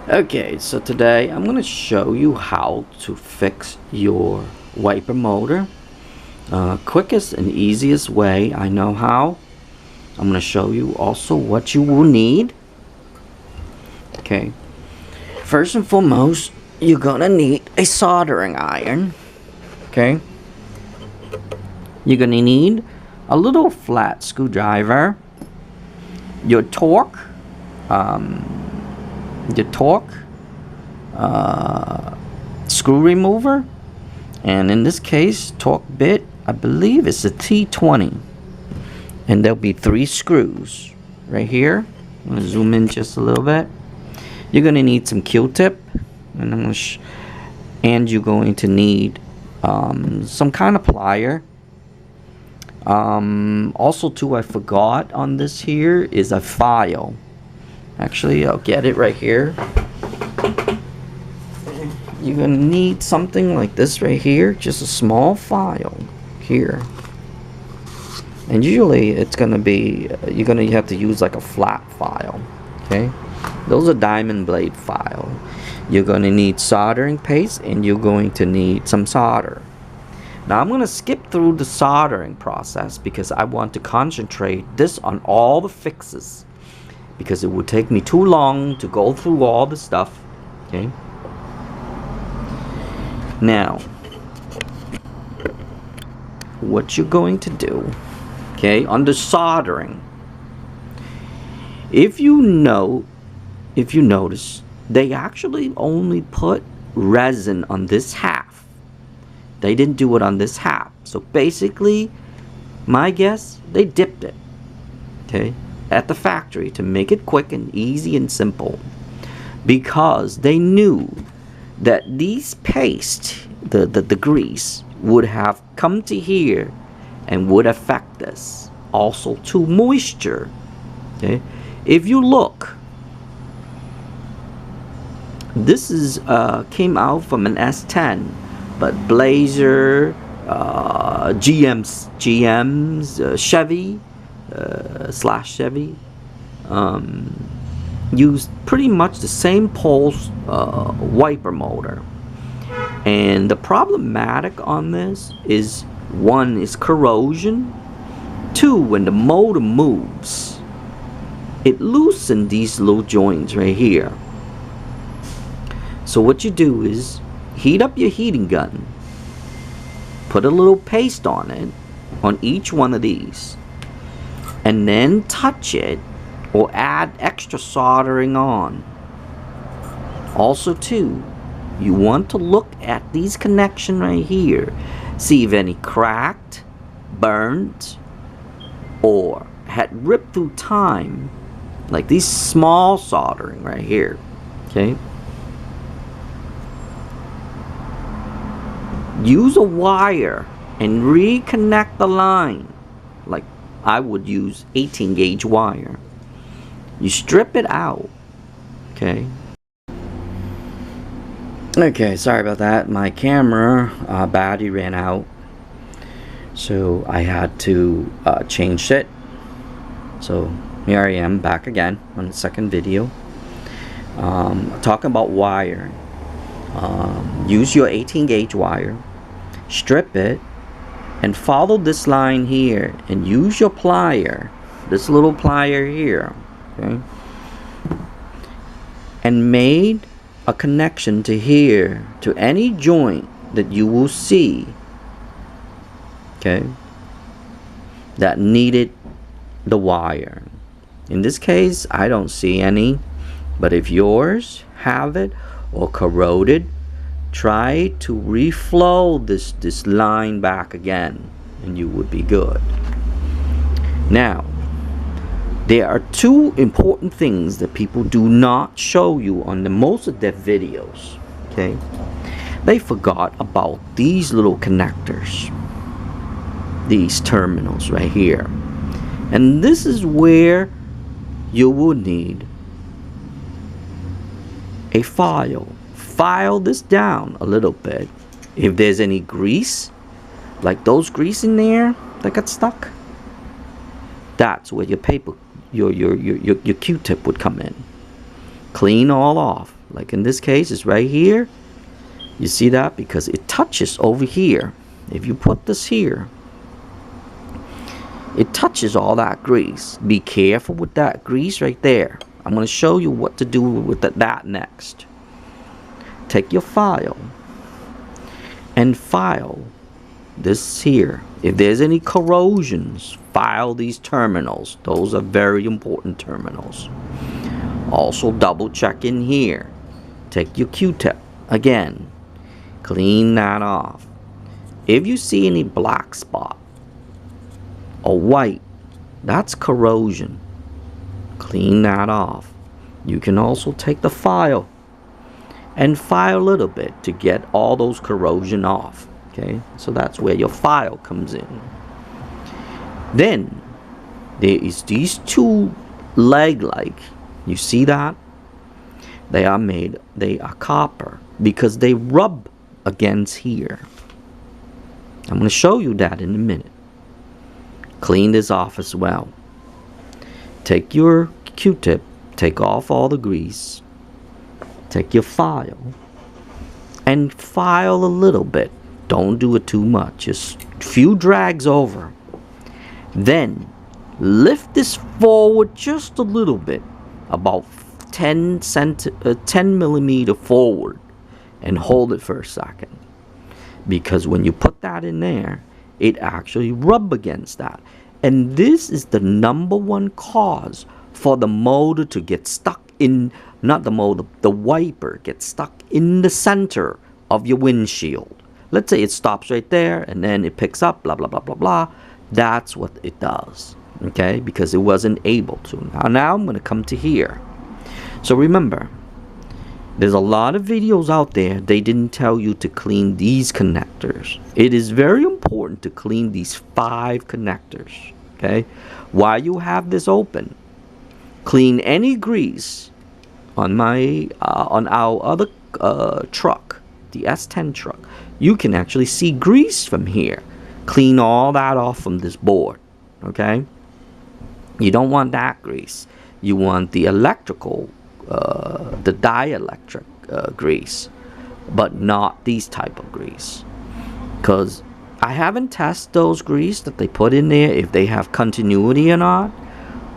Okay, so today I'm going to show you how to fix your wiper motor. Quickest and easiest way I know how. I'm going to show you also what you will need. Okay, first and foremost, you're going to need a soldering iron. Okay, you're going to need a little flat screwdriver, your torque, screw remover, and in this case torque bit, I believe it's a T20, and there'll be 3 screws right here. I'm going to zoom in just a little bit. You're going to need some Q-tip, and you're going to need some kind of plier. Also too, I forgot on this here is a file. Actually, I'll get it right here. You're gonna need something like this right here, just a small file here. And usually it's gonna be, you're gonna have to use like a flat file. Okay, those are diamond blade file. You're gonna need soldering paste, and you're going to need some solder. Now I'm gonna skip through the soldering process because I want to concentrate this on all the fixes, because it would take me too long to go through all the stuff. Okay, now what you're going to do, okay, on the soldering, if you notice, they actually only put resin on this half. They didn't do it on this half. So basically, my guess, they dipped it, okay, at the factory to make it quick and easy and simple, because they knew that these paste, the grease, would have come to here and would affect this. Also to moisture. Okay, if you look, this is came out from an S10, but Blazer, GM's, Chevy, Chevy, used pretty much the same pulse wiper motor. And the problematic on this is, 1 is corrosion, 2, when the motor moves, it loosens these little joints right here. So what you do is heat up your heating gun, put a little paste on it, on each one of these, and then touch it or add extra soldering on. Also too, you want to look at these connections right here, see if any cracked, burned, or had ripped through time, like these small soldering right here. Okay, use a wire and reconnect the line. Like I would use 18 gauge wire. You strip it out. Okay, sorry about that. My camera battery ran out, so I had to change it. So here I am back again on the second video, talking about wire. Use your 18 gauge wire, strip it, and follow this line here, and use your plier, this little plier here, okay, and made a connection to here, to any joint that you will see, okay, that needed the wire. In this case, I don't see any, but if yours have it or corroded, try to reflow this line back again, and you would be good. Now, there are 2 important things that people do not show you on the most of their videos. Okay, they forgot about these little connectors, these terminals right here, and this is where you will need a file. File this down a little bit. If there's any grease, like those grease in there that got stuck, that's where your paper, your Q-tip would come in. Clean all off. Like in this case, it's right here. You see that? Because it touches over here. If you put this here, it touches all that grease. Be careful with that grease right there. I'm going to show you what to do with that next. Take your file and file this here. If there's any corrosions, file these terminals. Those are very important terminals. Also double check in here. Take your Q-tip again. Clean that off. If you see any black spot or white, that's corrosion. Clean that off. You can also take the file and file a little bit to get all those corrosion off. Okay, so that's where your file comes in. Then there is these two leg-like. You see that? They are copper because they rub against here. I'm going to show you that in a minute. Clean this off as well. Take your Q-tip, take off all the grease, take your file, and file a little bit. Don't do it too much, just a few drags over. Then lift this forward just a little bit, about 10 millimeter forward, and hold it for a second. Because when you put that in there, it actually rub against that. And this is the #1 cause for the motor to get stuck in, not the motor, the wiper gets stuck in the center of your windshield. Let's say it stops right there and then it picks up, blah, blah, blah, blah, blah. That's what it does, okay? Because it wasn't able to. Now I'm going to come to here. So remember, there's a lot of videos out there, they didn't tell you to clean these connectors. It is very important to clean these 5 connectors, okay? While you have this open, clean any grease on our other truck, the S10 truck. You can actually see grease from here. Clean all that off from this board, okay? You don't want that grease. You want the electrical, the dielectric grease, but not these type of grease. Because I haven't tested those grease that they put in there if they have continuity or not.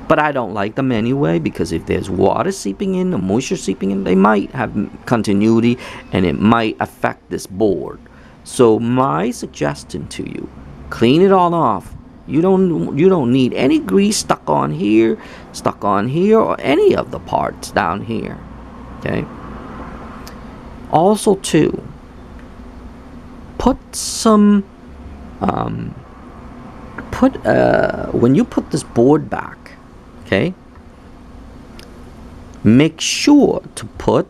But I don't like them anyway, because if there's water seeping in, or moisture seeping in, they might have continuity and it might affect this board. So my suggestion to you, clean it all off. You don't need any grease stuck on here, or any of the parts down here. Okay. Also too, put some when you put this board back, okay, make sure to put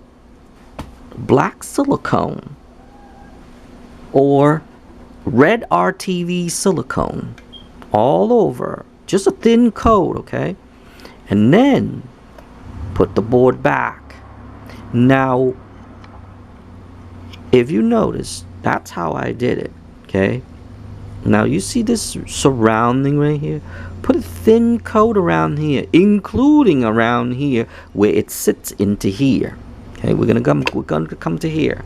black silicone or red RTV silicone all over, just a thin coat, okay? And then put the board back. Now, if you notice, that's how I did it, okay? Now you see this surrounding right here? Put a thin coat around here, including around here where it sits into here. Okay, we're gonna come to here.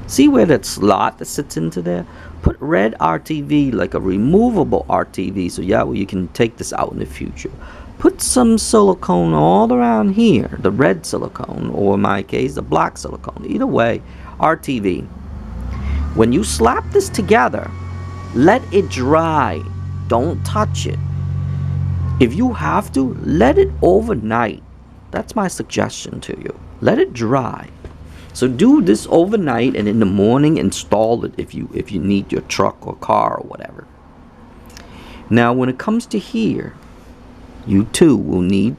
See where that slot that sits into there? Put red RTV, like a removable RTV, so yeah, well, you can take this out in the future. Put some silicone all around here, the red silicone, or in my case, the black silicone. Either way, RTV. When you slap this together, let it dry. Don't touch it. If you have to, let it overnight. That's my suggestion to you. Let it dry. So do this overnight, and in the morning install it if you need your truck or car or whatever. Now when it comes to here, you too will need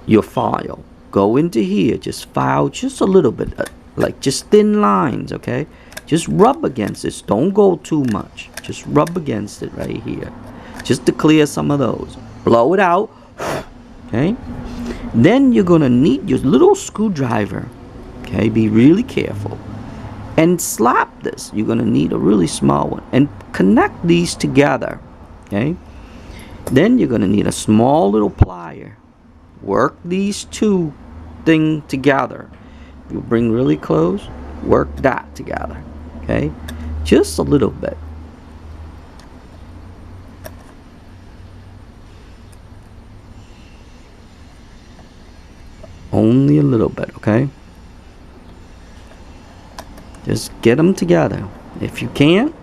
your file. Go into here, just file just a little bit, like just thin lines, okay? Just rub against this. Don't go too much. Just rub against it right here, just to clear some of those. Blow it out, okay? Then you're gonna need your little screwdriver, okay? Be really careful. And slap this. You're gonna need a really small one. And connect these together, okay? Then you're gonna need a small little plier. work these two things together. You bring really close, work that together. Okay, just a little bit. Only a little bit, okay? Just get them together. If you can't,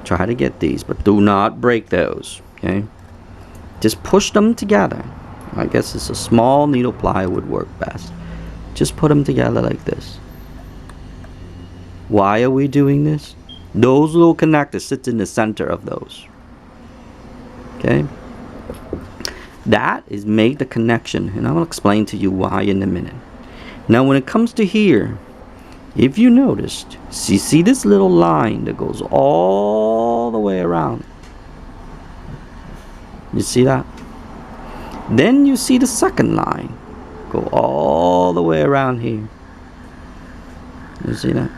try to get these, but do not break those, okay? Just push them together. I guess it's a small needle plier would work best. Just put them together like this. Why are we doing this? Those little connectors sit in the center of those. Okay? That is made the connection, and I'll explain to you why in a minute. Now when it comes to here, if you noticed, see this little line that goes all the way around. You see that? Then you see the second line go all the way around here. You see that?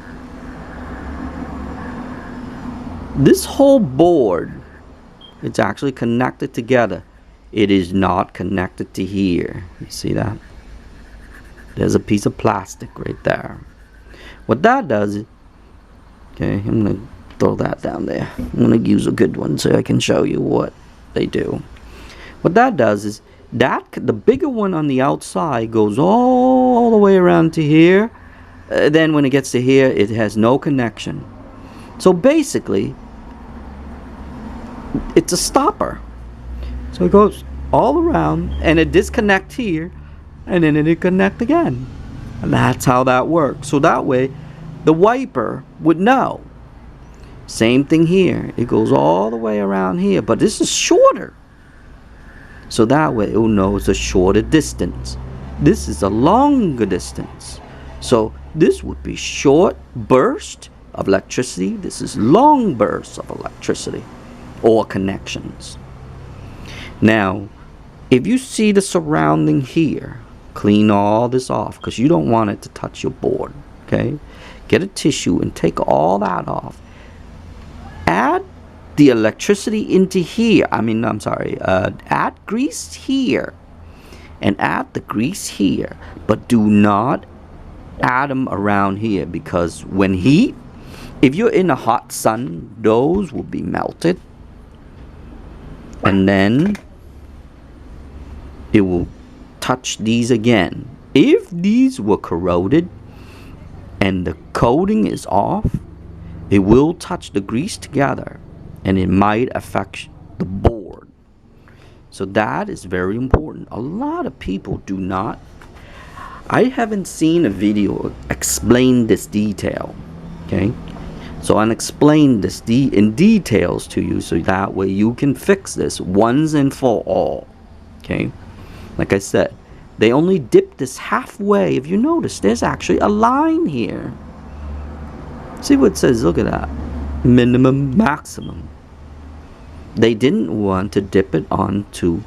This whole board, it's actually connected together. It is not connected to here. You see that? There's a piece of plastic right there. What that does is, okay, I'm going to throw that down there. I'm going to use a good one so I can show you what they do. What that does is, the bigger one on the outside goes all the way around to here. Then when it gets to here, it has no connection. So basically, it's a stopper. So it goes all around and it disconnects here and then it connects again. And that's how that works. So that way the wiper would know. Same thing here. It goes all the way around here, but this is shorter. So that way it will know it's a shorter distance. This is a longer distance. So this would be short burst of electricity. This is long bursts of electricity or connections. Now, if you see the surrounding here, clean all this off because you don't want it to touch your board. Okay? Get a tissue and take all that off. Add the electricity into here. Add grease here and add the grease here, but do not add them around here because when heat, if you're in the hot sun, those will be melted and then it will touch these again. If these were corroded and the coating is off, it will touch the grease together and it might affect the board. So that is very important. A lot of people do not. I haven't seen a video explain this detail. Okay, so I'll explain this in details to you so that way you can fix this once and for all. Okay, like I said, they only dip this halfway. If you notice, there's actually a line here. See what it says? Look at that. Minimum, maximum. They didn't want to dip it onto,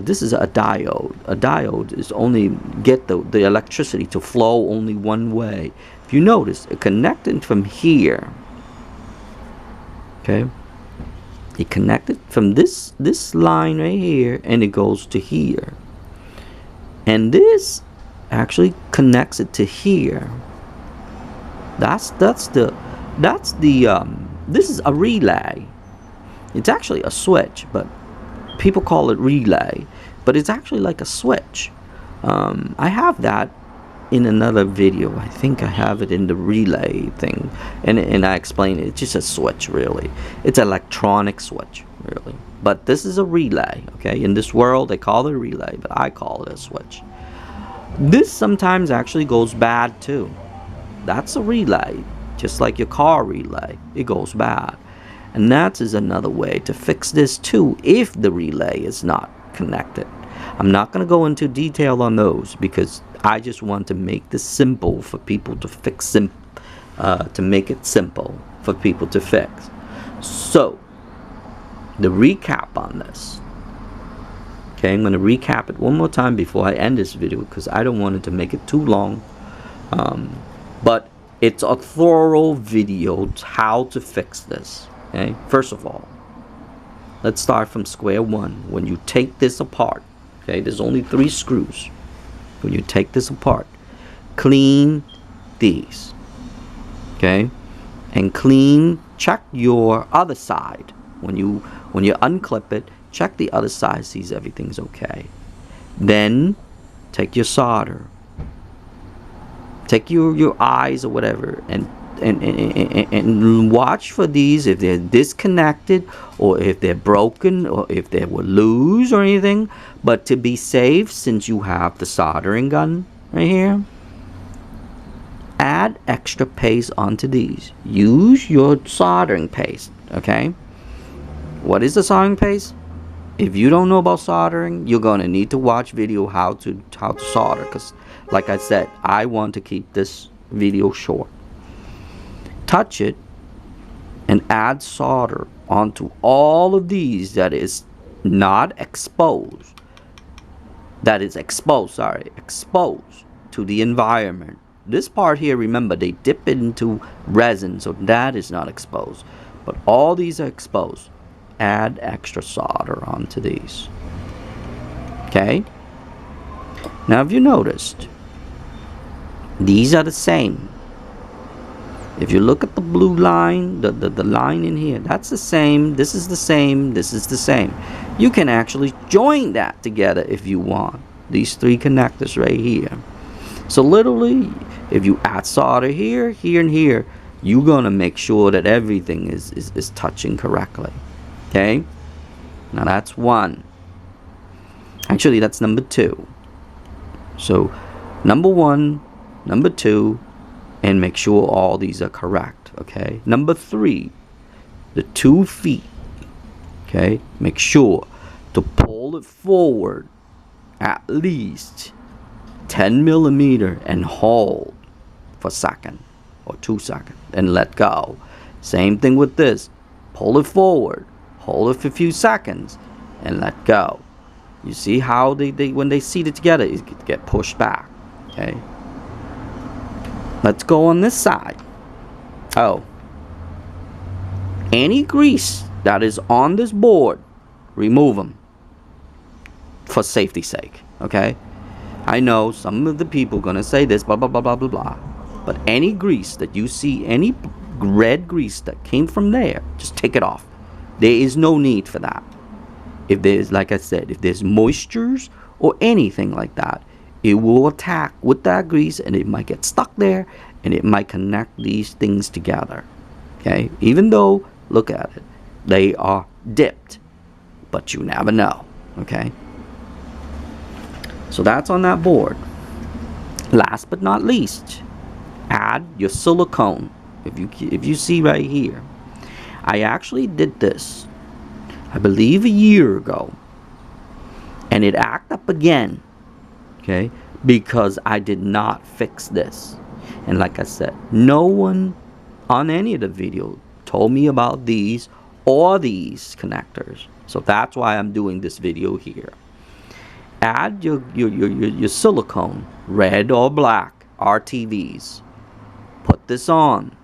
this is a diode. A diode is only get the electricity to flow only one way. If you notice, it connected from here. Okay? It connected from this line right here and it goes to here. And this actually connects it to here. This is a relay. It's actually a switch, but people call it relay, but it's actually like a switch. I have that in another video. I think I have it in the relay thing, and I explain it. It's just a switch, really. It's an electronic switch, really. But this is a relay, okay? In this world, they call it a relay, but I call it a switch. This sometimes actually goes bad, too. That's a relay, just like your car relay. It goes bad. And that is another way to fix this, too, if the relay is not connected. I'm not going to go into detail on those because I just want to make this simple for people to fix, to make it simple for people to fix. So, the recap on this. Okay, I'm going to recap it one more time before I end this video because I don't want it to make it too long. But it's a thorough video how to fix this. Okay, first of all, let's start from square one. When you take this apart, Okay, there's only 3 screws. When you take this apart, clean these. Okay, and check your other side. When you unclip it, check the other side, sees everything's okay. Then take your solder, take your eyes or whatever, and watch for these, if they're disconnected or if they're broken or if they were loose or anything. But to be safe, since you have the soldering gun right here, add extra paste onto these. Use your soldering paste. Okay, what is the soldering paste? If you don't know about soldering, you're gonna need to watch video how to solder, because like I said, I want to keep this video short. Touch it and add solder onto all of these that is not exposed. That is exposed to the environment. This part here, remember, they dip it into resin, so that is not exposed. But all these are exposed. Add extra solder onto these. Okay? Now, if you noticed, these are the same. If you look at the blue line, the line in here, that's the same. This is the same. This is the same. You can actually join that together if you want. These 3 connectors right here. So literally, if you add solder here, here, and here, you're gonna make sure that everything is touching correctly. Okay? Now that's 1. Actually, that's number 2. So number 1, number 2, and make sure all these are correct. Okay? Number 3, the 2 feet. Okay? Make sure to pull it forward at least 10 millimeter and hold for a second or 2 seconds and let go. Same thing with this. Pull it forward, hold it for a few seconds and let go. You see how they when they seat it together, it get pushed back. Okay, let's go on this side. Oh, any grease that is on this board, remove them for safety's sake. Okay, I know some of the people gonna say this, blah blah blah blah blah blah, but any grease that you see, any red grease that came from there, just take it off. There is no need for that. If there's, like I said, if there's moistures or anything like that, it will attack with that grease and it might get stuck there and it might connect these things together. Okay, even though, look at it, they are dipped, but you never know. Okay, so that's on that board. Last but not least, add your silicone. If you see right here, I actually did this, I believe, a year ago, and it acted up again. Okay, because I did not fix this. And like I said, no one on any of the video told me about these or these connectors, so that's why I'm doing this video here. Add your silicone, red or black RTVs. Put this on.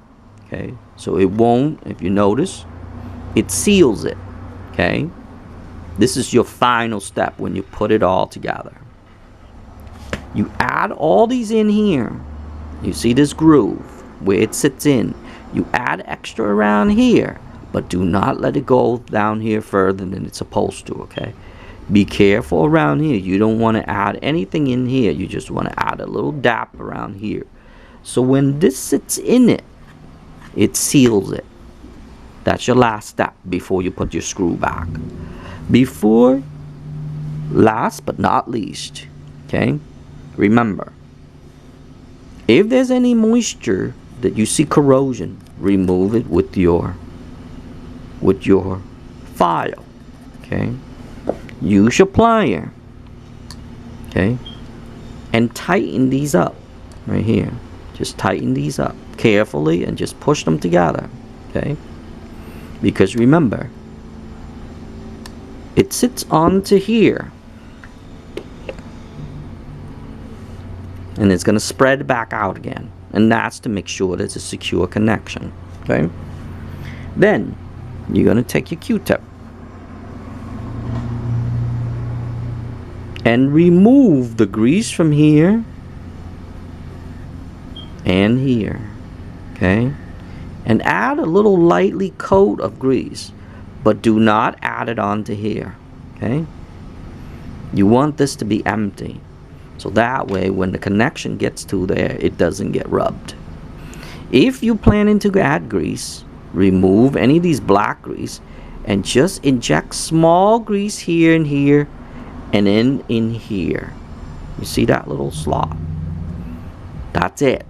Okay, so it won't, if you notice, it seals it. Okay, this is your final step when you put it all together. You add all these in here. You see this groove where it sits in. You add extra around here, but do not let it go down here further than it's supposed to. Okay, be careful around here. You don't want to add anything in here. You just want to add a little dap around here, so when this sits in it, it seals it. That's your last step before you put your screw back. Before, last but not least, okay, remember, if there's any moisture that you see corrosion, remove it with your file. Okay, use your plier. Okay, and tighten these up right here. Just tighten these up carefully and just push them together. Okay, because remember, it sits onto here and it's going to spread back out again, and that's to make sure that it's a secure connection. Okay, then you're going to take your Q-tip and remove the grease from here and here, okay? And add a little lightly coat of grease, but do not add it onto here, okay? You want this to be empty, so that way when the connection gets to there, it doesn't get rubbed. If you're planning to add grease, remove any of these black grease and just inject small grease here and here, and then in here. You see that little slot? That's it.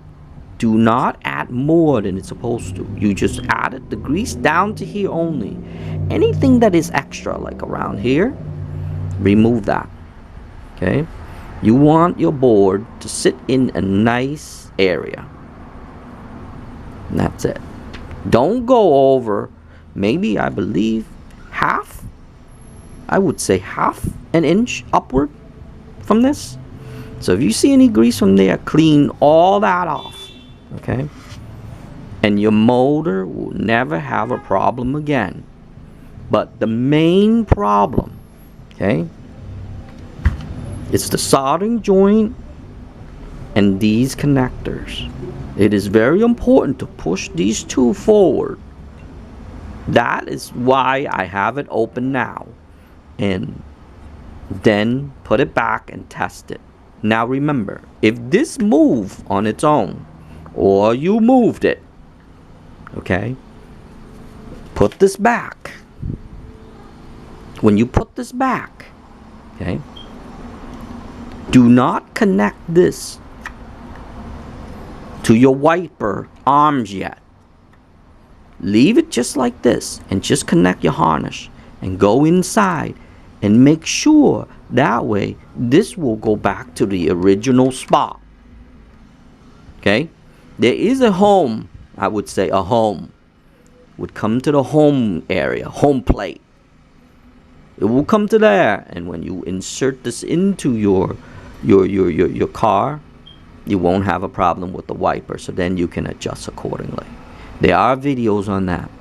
Do not add more than it's supposed to. You just added the grease down to here only. Anything that is extra, like around here, remove that. Okay? You want your board to sit in a nice area. And that's it. Don't go over, maybe I believe half. I would say half an inch upward from this. So if you see any grease from there, clean all that off. Okay? And your motor will never have a problem again. But the main problem, okay, it's the soldering joint and these connectors. It is very important to push these two forward. That is why I have it open now. And then put it back and test it. Now remember, if this move on its own, or you moved it, okay, put this back. When you put this back, okay, do not connect this to your wiper arms yet. Leave it just like this and just connect your harness and go inside and make sure that way this will go back to the original spot. Okay? There is a home, I would say a home would come to the home area, home plate. It will come to there, and when you insert this into your car, you won't have a problem with the wiper, so then you can adjust accordingly. There are videos on that,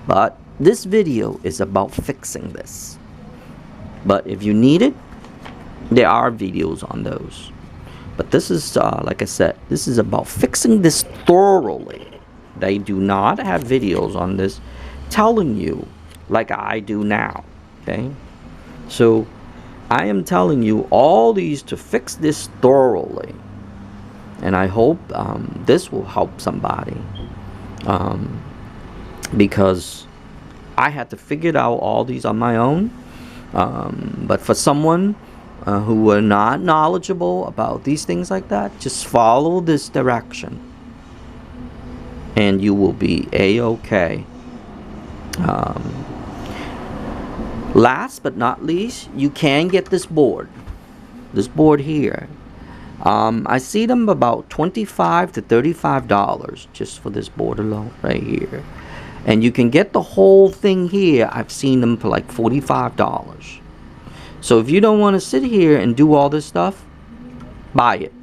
but this video is about fixing this. But if you need it, there are videos on those. But this is, like I said, this is about fixing this thoroughly. They do not have videos on this telling you like I do now, okay? So I am telling you all these to fix this thoroughly. And I hope this will help somebody. Because I had to figure out all these on my own. But for someone who were not knowledgeable about these things like that, just follow this direction and you will be a-okay. Last but not least, you can get this board here. I see them about $25 to $35 just for this board alone right here. And you can get the whole thing here. I've seen them for like $45. So if you don't want to sit here and do all this stuff, buy it.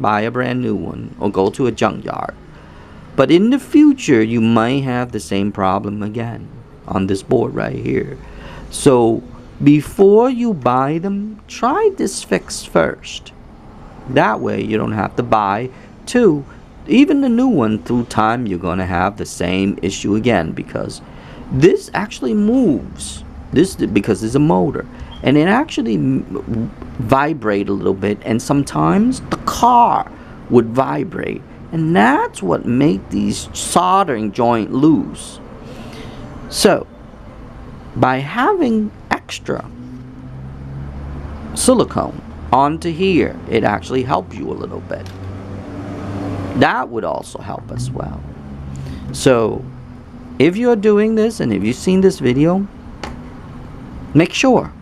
Buy a brand new one or go to a junkyard. But in the future, you might have the same problem again on this board right here. So before you buy them, try this fix first. That way you don't have to buy two. Even the new one, through time, you're going to have the same issue again, because this actually moves. Because it's a motor. And it actually vibrate a little bit, and sometimes the car would vibrate. And that's what make these soldering joint loose. So, by having extra silicone onto here, it actually helps you a little bit. That would also help as well. So if you're doing this and if you've seen this video, make sure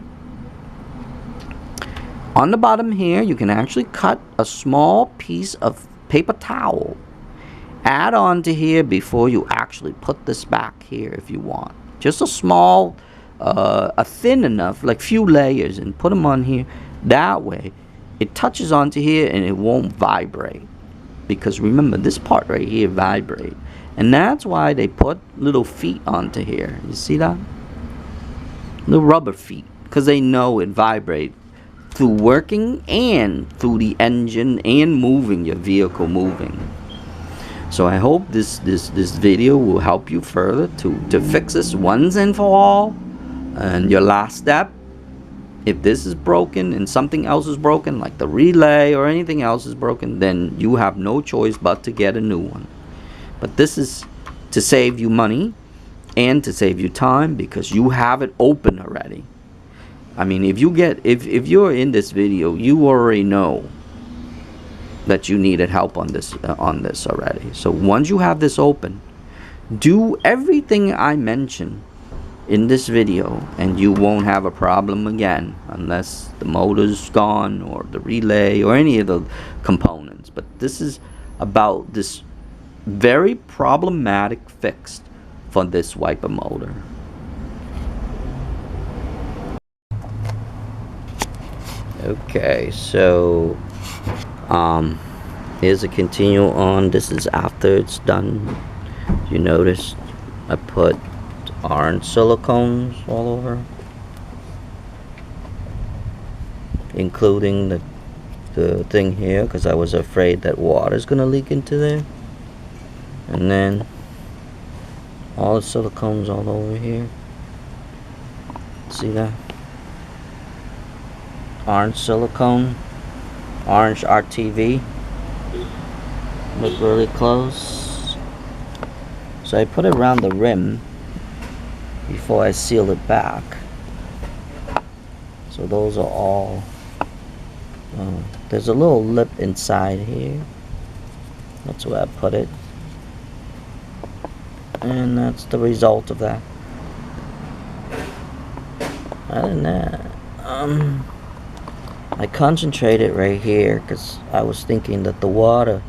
on the bottom here you can actually cut a small piece of paper towel, add on to here before you actually put this back here if you want. Just a small a thin enough, like few layers, and put them on here. That way it touches onto here and it won't vibrate. Because remember, this part right here vibrate. And that's why they put little feet onto here. You see that? Little rubber feet. Because they know it vibrate through working and through the engine and moving your vehicle moving. So I hope this video will help you further to fix this once and for all. And your last step, if this is broken and something else is broken, like the relay or anything else is broken, then you have no choice but to get a new one. But this is to save you money and to save you time, because you have it open already. I mean, if you're in this video, you already know that you needed help on this already. So once you have this open, do everything I mentioned in this video and you won't have a problem again, unless the motor's gone or the relay or any of the components. But this is about this very problematic fix for this wiper motor. Okay, so here's a continue on. This is after it's done. You notice I put orange silicones all over, including the thing here, because I was afraid that water's gonna leak into there. And then all the silicones all over here. See that? Orange silicone, orange RTV. Look really close. So I put it around the rim before I seal it back. So those are all. There's a little lip inside here. That's where I put it. And that's the result of that. Other than that, I concentrated right here because I was thinking that the water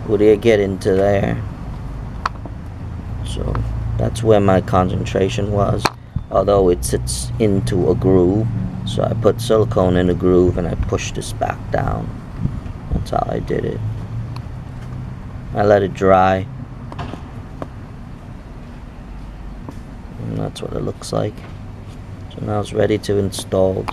would get into there. So that's where my concentration was, although it sits into a groove. So I put silicone in the groove and I pushed this back down. That's how I did it. I let it dry. And that's what it looks like. So now it's ready to install.